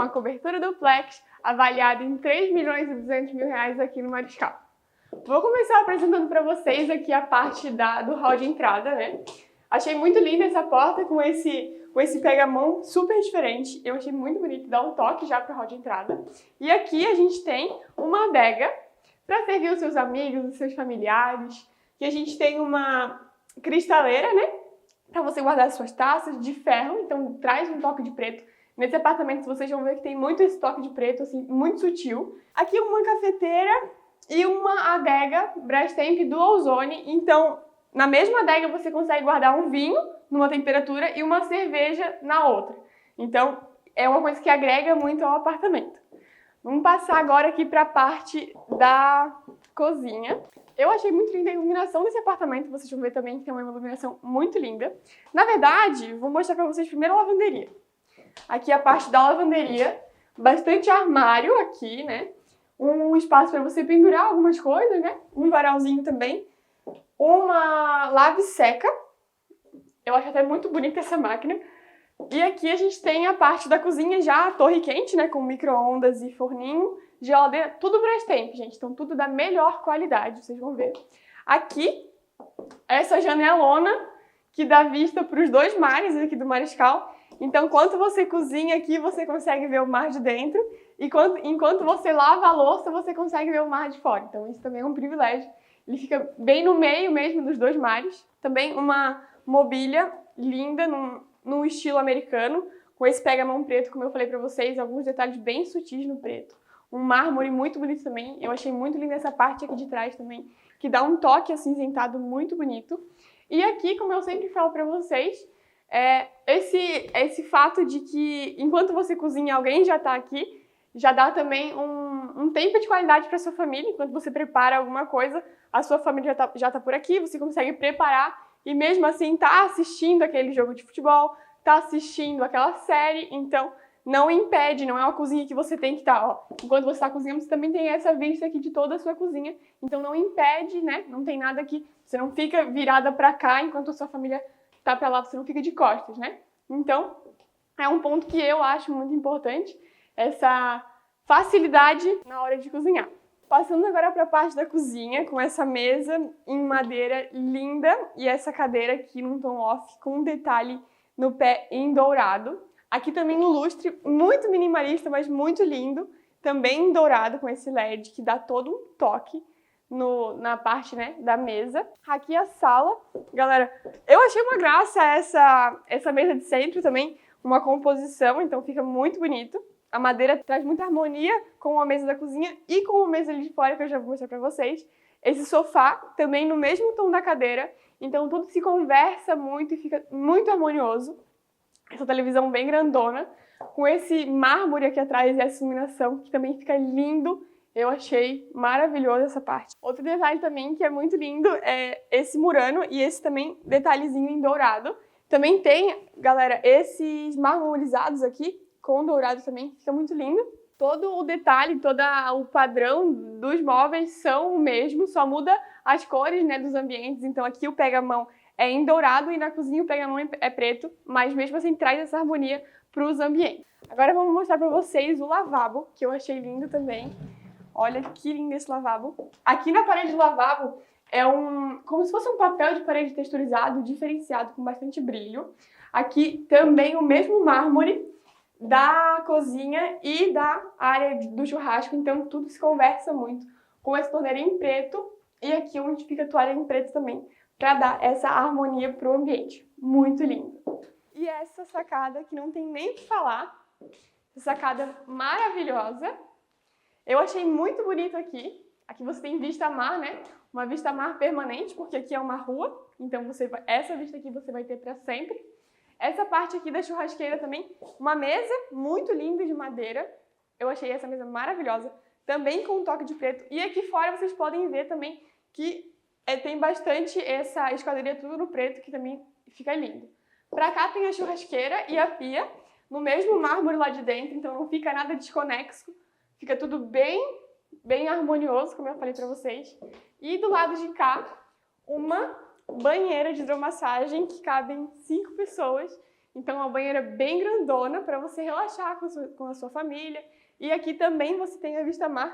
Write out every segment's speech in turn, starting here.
uma cobertura duplex avaliada em 3.200.000 aqui no Mariscal. Vou começar apresentando para vocês aqui a parte do hall de entrada, né? Achei muito linda essa porta com esse pega-mão super diferente. Eu achei muito bonito, dá um toque já para o hall de entrada. E aqui a gente tem uma adega para servir os seus amigos, os seus familiares. E a gente tem uma cristaleira, né? Para você guardar as suas taças de ferro, então traz um toque de preto. Nesse apartamento vocês vão ver que tem muito esse toque de preto, assim, muito sutil. Aqui uma cafeteira e uma adega Brastemp Dual Zone. Então, na mesma adega você consegue guardar um vinho numa temperatura e uma cerveja na outra. Então, é uma coisa que agrega muito ao apartamento. Vamos passar agora aqui para a parte da cozinha. Eu achei muito linda a iluminação desse apartamento, vocês vão ver também que tem uma iluminação muito linda. Na verdade, vou mostrar para vocês primeiro a lavanderia. Aqui a parte da lavanderia, bastante armário aqui, né? Um espaço para você pendurar algumas coisas, né? Um varalzinho também. Uma lave-seca. Eu acho até muito bonita essa máquina. E aqui a gente tem a parte da cozinha já, a torre quente, né? Com micro-ondas e forninho. Geladeira, tudo Brastemp, gente. Então tudo da melhor qualidade, vocês vão ver. Aqui, essa janelona que dá vista para os dois mares aqui do Mariscal. Então, enquanto você cozinha aqui, você consegue ver o mar de dentro. E enquanto você lava a louça, você consegue ver o mar de fora. Então, isso também é um privilégio. Ele fica bem no meio mesmo dos dois mares. Também uma mobília linda, no estilo americano, com esse pega-mão preto, como eu falei pra vocês, alguns detalhes bem sutis no preto. Um mármore muito bonito também. Eu achei muito linda essa parte aqui de trás também, que dá um toque acinzentado muito bonito. E aqui, como eu sempre falo pra vocês, esse fato de que enquanto você cozinha, alguém já tá aqui, já dá também um tempo de qualidade para sua família. Enquanto você prepara alguma coisa, a sua família já tá por aqui, você consegue preparar e mesmo assim tá assistindo aquele jogo de futebol, tá assistindo aquela série, então não impede, não é uma cozinha que você tem que estar, ó. Enquanto você está cozinhando, você também tem essa vista aqui de toda a sua cozinha, então não impede, né? Não tem nada aqui, você não fica virada para cá enquanto a sua família tá para lá, você não fica de costas, né? Então, é um ponto que eu acho muito importante, essa facilidade na hora de cozinhar. Passando agora para a parte da cozinha, com essa mesa em madeira linda e essa cadeira aqui num tom off com um detalhe no pé em dourado. Aqui também um lustre muito minimalista, mas muito lindo, também em dourado com esse LED que dá todo um toque na parte, né, da mesa. Aqui a sala. Galera, eu achei uma graça essa mesa de centro também, uma composição, então fica muito bonito. A madeira traz muita harmonia com a mesa da cozinha e com a mesa ali de fora, que eu já vou mostrar pra vocês. Esse sofá também no mesmo tom da cadeira, então tudo se conversa muito e fica muito harmonioso. Essa televisão bem grandona, com esse mármore aqui atrás e essa iluminação, que também fica lindo. Eu achei maravilhoso essa parte. Outro detalhe também que é muito lindo é esse murano e esse também detalhezinho em dourado. Também tem, galera, esses marmorizados aqui, com dourado também, fica muito lindo. Todo o detalhe, todo o padrão dos móveis são o mesmo, só muda as cores, né, dos ambientes. Então aqui o pega-mão é em dourado e na cozinha o pega-mão é preto, mas mesmo assim traz essa harmonia para os ambientes. Agora vamos mostrar para vocês o lavabo, que eu achei lindo também. Olha que lindo esse lavabo. Aqui na parede do lavabo é como se fosse um papel de parede texturizado, diferenciado, com bastante brilho. Aqui também o mesmo mármore da cozinha e da área do churrasco, então tudo se conversa muito com essa torneira em preto e aqui onde fica a toalha em preto também, para dar essa harmonia para o ambiente. Muito lindo. E essa sacada que não tem nem o que falar, essa sacada maravilhosa. Eu achei muito bonito aqui. Aqui você tem vista mar, né? Uma vista mar permanente, porque aqui é uma rua, então essa vista aqui você vai ter para sempre. Essa parte aqui da churrasqueira também, uma mesa muito linda de madeira. Eu achei essa mesa maravilhosa, também com um toque de preto. E aqui fora vocês podem ver também que tem bastante essa esquadria tudo no preto, que também fica lindo. Pra cá tem a churrasqueira e a pia, no mesmo mármore lá de dentro, então não fica nada desconexo. Fica tudo bem harmonioso, como eu falei pra vocês. E do lado de cá, uma banheira de hidromassagem que cabem 5 pessoas. Então, é uma banheira bem grandona para você relaxar com a sua família. E aqui também você tem a vista mar.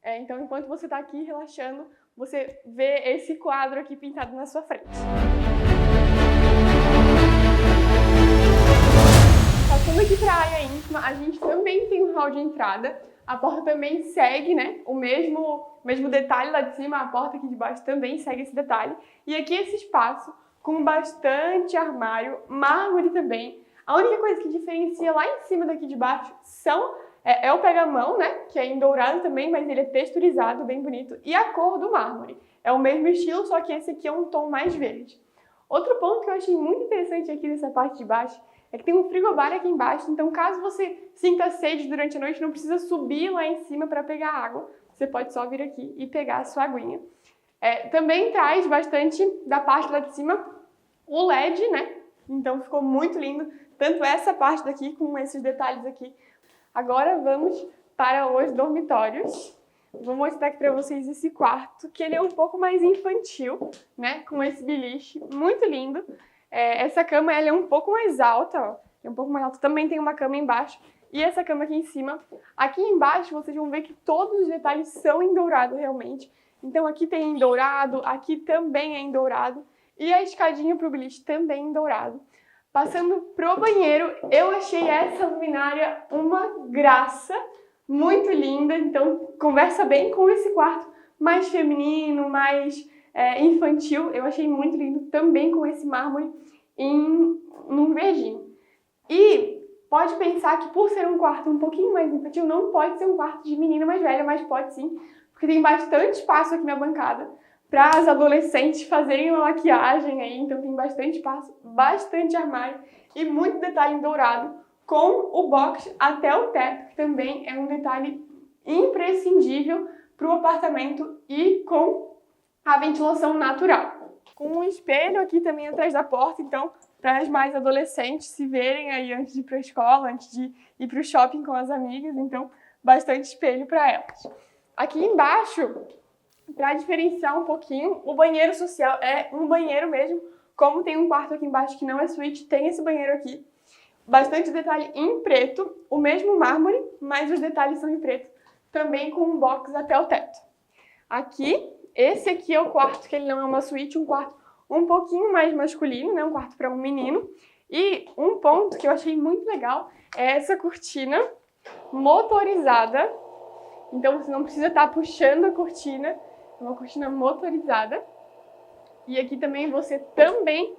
Então, enquanto você está aqui relaxando, você vê esse quadro aqui pintado na sua frente. Passando aqui para a área íntima, a gente também tem um hall de entrada. A porta também segue, né, o mesmo detalhe lá de cima, a porta aqui de baixo também segue esse detalhe. E aqui esse espaço com bastante armário, mármore também. A única coisa que diferencia lá em cima daqui de baixo é o pega-mão, né, que é em dourado também, mas ele é texturizado, bem bonito. E a cor do mármore. É o mesmo estilo, só que esse aqui é um tom mais verde. Outro ponto que eu achei muito interessante aqui nessa parte de baixo é que tem um frigobar aqui embaixo, então caso você sinta sede durante a noite, não precisa subir lá em cima para pegar água. Você pode só vir aqui e pegar a sua aguinha. Também traz bastante da parte lá de cima o LED, né? Então ficou muito lindo, tanto essa parte daqui com esses detalhes aqui. Agora vamos para os dormitórios. Vou mostrar aqui para vocês esse quarto, que ele é um pouco mais infantil, né? Com esse beliche, muito lindo. Essa cama ela é um pouco mais alta, ó. É um pouco mais alta. Também tem uma cama embaixo e essa cama aqui em cima. Aqui embaixo vocês vão ver que todos os detalhes são em dourado realmente. Então aqui tem em dourado, aqui também é em dourado. E a escadinha para o beliche também em dourado. Passando pro banheiro, eu achei essa luminária uma graça, muito linda. Então conversa bem com esse quarto mais feminino, mais infantil. Eu achei muito lindo, também com esse mármore num verdinho. E pode pensar que por ser um quarto um pouquinho mais infantil, não pode ser um quarto de menina mais velha, mas pode sim, porque tem bastante espaço aqui na bancada para as adolescentes fazerem uma maquiagem aí, então tem bastante espaço, bastante armário e muito detalhe em dourado, com o box até o teto, que também é um detalhe imprescindível para o apartamento e com a ventilação natural. Com um espelho aqui também atrás da porta, então, para as mais adolescentes se verem aí antes de ir para a escola, antes de ir para o shopping com as amigas, então, bastante espelho para elas. Aqui embaixo, para diferenciar um pouquinho, o banheiro social é um banheiro mesmo, como tem um quarto aqui embaixo que não é suíte, tem esse banheiro aqui. Bastante detalhe em preto, o mesmo mármore, mas os detalhes são em preto, também com um box até o teto. Aqui, esse aqui é o quarto, que ele não é uma suíte, um quarto um pouquinho mais masculino, né? Um quarto para um menino. E um ponto que eu achei muito legal é essa cortina motorizada. Então você não precisa estar puxando a cortina, é uma cortina motorizada. E aqui também você também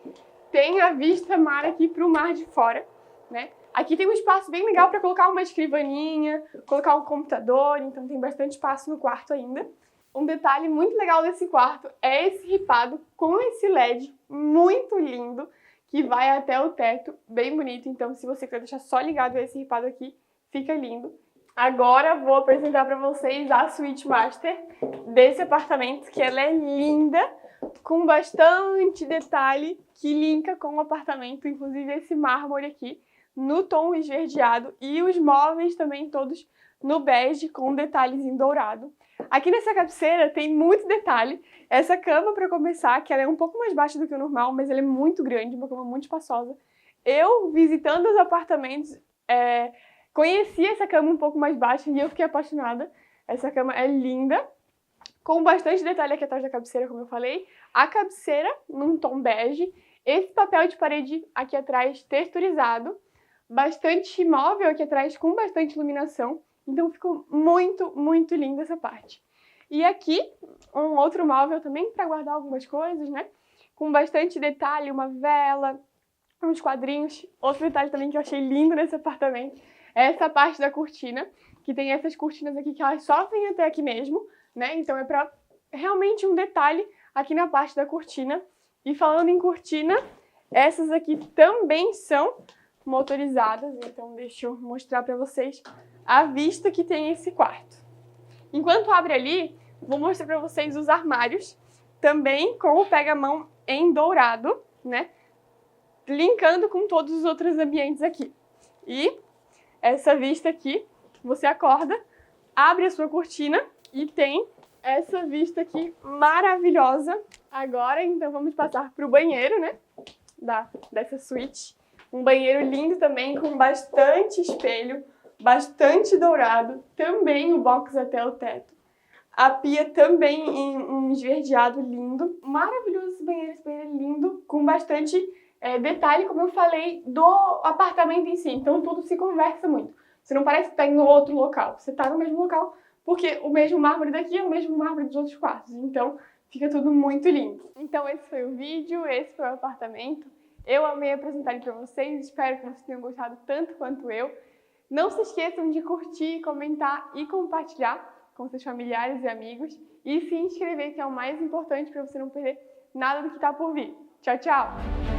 tem a vista mar aqui para o mar de fora, né? Aqui tem um espaço bem legal para colocar uma escrivaninha, colocar um computador, então tem bastante espaço no quarto ainda. Um detalhe muito legal desse quarto é esse ripado com esse LED muito lindo, que vai até o teto, bem bonito. Então, se você quer deixar só ligado esse ripado aqui, fica lindo. Agora vou apresentar para vocês a suíte master desse apartamento, que ela é linda, com bastante detalhe que linka com o apartamento, inclusive esse mármore aqui no tom esverdeado e os móveis também todos no bege com detalhes em dourado. Aqui nessa cabeceira tem muito detalhe. Essa cama, para começar, que ela é um pouco mais baixa do que o normal, mas ela é muito grande, uma cama muito espaçosa. Eu, visitando os apartamentos, conheci essa cama um pouco mais baixa e eu fiquei apaixonada. Essa cama é linda, com bastante detalhe aqui atrás da cabeceira, como eu falei. A cabeceira num tom bege. Esse papel de parede aqui atrás texturizado. Bastante móvel aqui atrás com bastante iluminação. Então ficou muito, muito linda essa parte. E aqui, um outro móvel também para guardar algumas coisas, né? Com bastante detalhe, uma vela, uns quadrinhos. Outro detalhe também que eu achei lindo nesse apartamento é essa parte da cortina, que tem essas cortinas aqui que elas só vêm até aqui mesmo, né? Então é para realmente um detalhe aqui na parte da cortina. E falando em cortina, essas aqui também são motorizadas, então deixa eu mostrar para vocês a vista que tem esse quarto. Enquanto abre ali, vou mostrar para vocês os armários, também com o pega-mão em dourado, né? Linkando com todos os outros ambientes aqui. E essa vista aqui, você acorda, abre a sua cortina e tem essa vista aqui maravilhosa. Agora, então, vamos passar para o banheiro, né? Dessa suíte. Um banheiro lindo também, com bastante espelho, bastante dourado. Também o box até o teto. A pia também em um esverdeado lindo. Maravilhoso esse banheiro é lindo, com bastante detalhe, como eu falei, do apartamento em si. Então tudo se conversa muito. Você não parece que está em outro local. Você está no mesmo local, porque o mesmo mármore daqui é o mesmo mármore dos outros quartos. Então fica tudo muito lindo. Então esse foi o vídeo, esse foi o apartamento. Eu amei apresentar ele para vocês, espero que vocês tenham gostado tanto quanto eu. Não se esqueçam de curtir, comentar e compartilhar com seus familiares e amigos. E se inscrever, que é o mais importante para você não perder nada do que está por vir. Tchau, tchau!